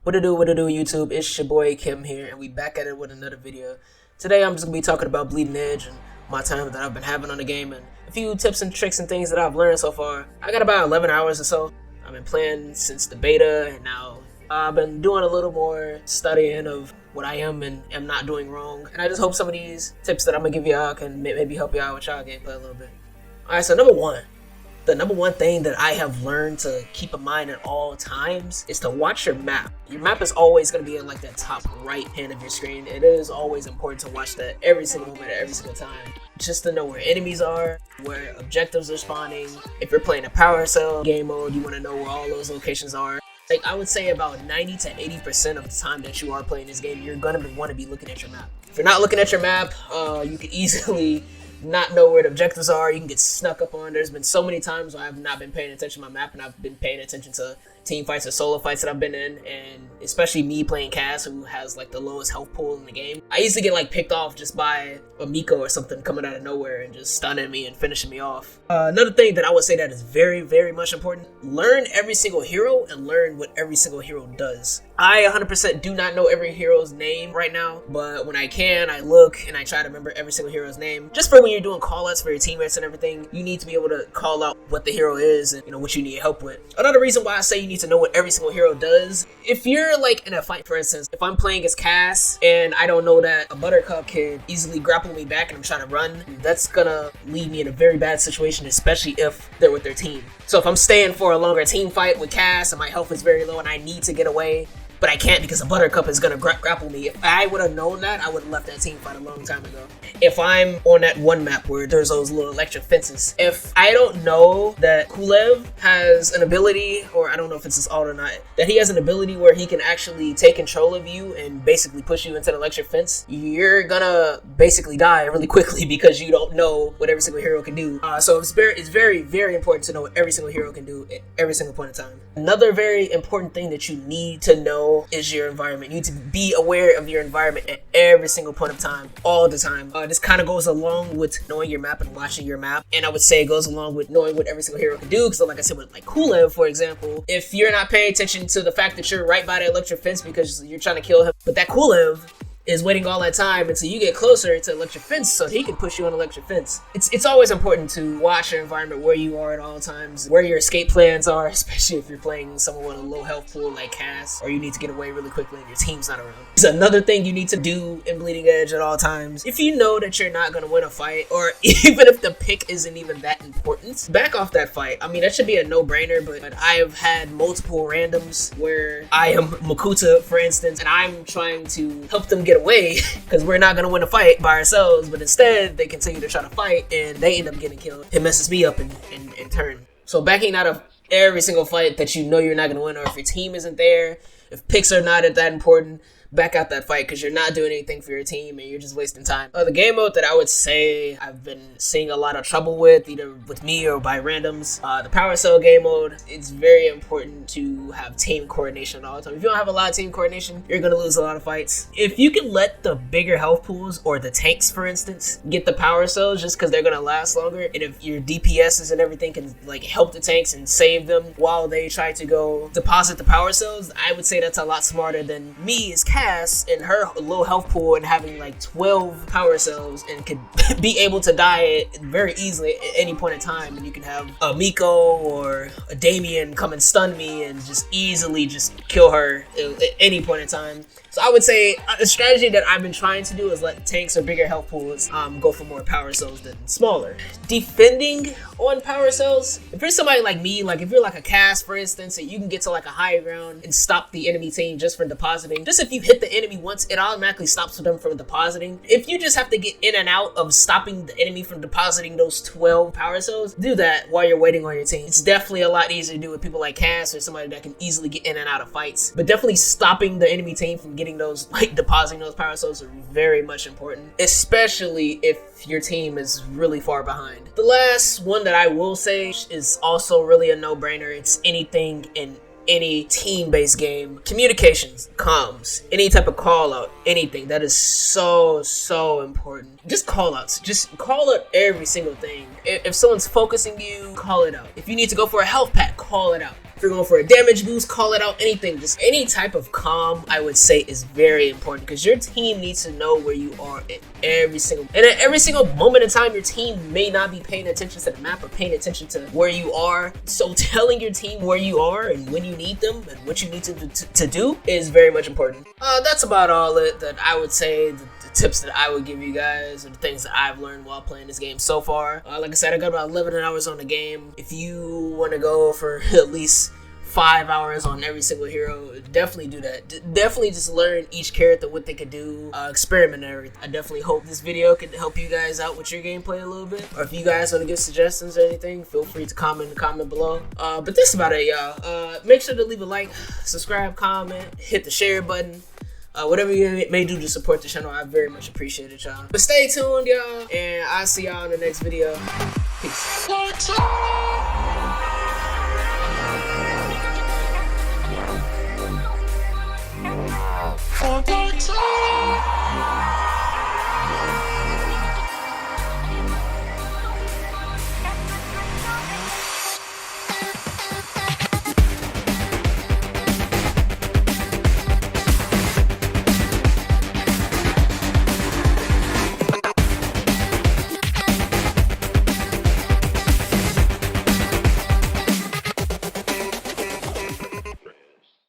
What to do, YouTube? It's your boy Kim here, and we back at it with another video. Today I'm just going to be talking about Bleeding Edge and my time that I've been having on the game and a few tips and tricks and things that I've learned so far. I got about 11 hours or so. I've been playing since the beta, and now I've been doing a little more studying of what I am and am not doing wrong. And I just hope some of these tips that I'm going to give y'all can maybe help you out with y'all gameplay a little bit. Alright, so the number one thing that I have learned to keep in mind at all times is to watch your map. Your map is always going to be in like that top right hand of your screen. It is always important to watch that every single moment, every single time. Just to know where enemies are, where objectives are spawning. If you're playing a power cell game mode, you want to know where all those locations are. Like, I would say about 90 to 80% of the time that you are playing this game, you're going to want to be looking at your map. If you're not looking at your map, you could easily not know where the objectives are. You can get snuck up on. There's been so many times where I've not been paying attention to my map, and I've been paying attention to team fights or solo fights that I've been in, and especially me playing Cass, who has like the lowest health pool in the game. I used to get like picked off just by a Miko or something coming out of nowhere and just stunning me and finishing me off. Another thing that I would say that is very, very much important: learn every single hero and learn what every single hero does. I 100% do not know every hero's name right now, but when I can, I look and I try to remember every single hero's name. Just for when you're doing callouts for your teammates and everything, you need to be able to call out what the hero is and what you need help with. Another reason why I say you need to know what every single hero does: if you're like in a fight, for instance, if I'm playing as Cass and I don't know that a Buttercup can easily grapple me back and I'm trying to run, that's gonna leave me in a very bad situation, especially if they're with their team. So if I'm staying for a longer team fight with Cass and my health is very low and I need to get away, but I can't because a Buttercup is gonna grapple me. If I would have known that, I would have left that team fight a long time ago. If I'm on that one map where there's those little electric fences, if I don't know that Kulev has an ability, or I don't know if it's his ult or not, that he has an ability where he can actually take control of you and basically push you into the electric fence, you're gonna basically die really quickly because you don't know what every single hero can do. So it's very, very important to know what every single hero can do at every single point in time. Another very important thing that you need to know is your environment. You need to be aware of your environment at every single point of time, all the time. This kind of goes along with knowing your map and watching your map, and I would say it goes along with knowing what every single hero can do, because like I said with like Kulev, for example, if you're not paying attention to the fact that you're right by the electric fence because you're trying to kill him, but that Kulev is waiting all that time until you get closer to electric fence so he can push you on electric fence. It's always important to watch your environment, where you are at all times, where your escape plans are, especially if you're playing someone with a low health pool like Cass, or you need to get away really quickly and your team's not around. It's another thing you need to do in Bleeding Edge at all times. If you know that you're not going to win a fight, or even if the pick isn't even that important, back off that fight. I mean, that should be a no-brainer, but I have had multiple randoms where I am Makuta, for instance, and I'm trying to help them get away because we're not going to win a fight by ourselves, but instead they continue to try to fight and they end up getting killed. It messes me up in turn. So backing out of every single fight that you know you're not going to win, or if your team isn't there, if picks are not that important, back out that fight because you're not doing anything for your team and you're just wasting time. The game mode that I would say I've been seeing a lot of trouble with, either with me or by randoms, the power cell game mode. It's very important to have team coordination all the time. If you don't have a lot of team coordination, you're going to lose a lot of fights. If you can let the bigger health pools, or the tanks for instance, get the power cells just because they're going to last longer, and if your DPSs and everything can like help the tanks and save them while they try to go deposit the power cells, I would say that's a lot smarter than me as Cass and her low health pool and having like 12 power cells and could be able to die very easily at any point in time, and you can have a Miko or a Damien come and stun me and just easily just kill her at any point in time. So I would say a strategy that I've been trying to do is let tanks or bigger health pools go for more power cells than smaller. Defending on power cells, if you're somebody like me, like if you're like a Cass for instance, and you can get to like a higher ground and stop the enemy team just from depositing, just if you hit the enemy once, it automatically stops them from depositing. If you just have to get in and out of stopping the enemy from depositing those 12 power cells, do that while you're waiting on your team. It's definitely a lot easier to do with people like Cass or somebody that can easily get in and out of fights, but definitely stopping the enemy team from getting those, like depositing those power cells, are very much important, especially if your team is really far behind. The last one that I will say is also really a no-brainer. It's anything in any team-based game. Communications, comms, any type of call out, anything. That is so important. Just call outs. Just call out every single thing. If someone's focusing you, call it out. If you need to go for a health pack, call it out. If you're going for a damage boost, call it out, anything. Just any type of calm, I would say, is very important because your team needs to know where you are at every single moment in time. Your team may not be paying attention to the map or paying attention to where you are. So telling your team where you are and when you need them and what you need to do is very much important. That's about all that I would say. The tips that I would give you guys and the things that I've learned while playing this game so far. Like I said, I got about 11 hours on the game. If you want to go for at least 5 hours on every single hero, definitely do that. Definitely just learn each character, what they could do, experiment and everything. I definitely hope this video can help you guys out with your gameplay a little bit. Or if you guys want to give suggestions or anything, feel free to comment below. But that's about it, y'all. Make sure to leave a like, subscribe, comment, hit the share button. Whatever you may do to support the channel, I very much appreciate it, y'all. But stay tuned, y'all, and I'll see y'all in the next video. Peace.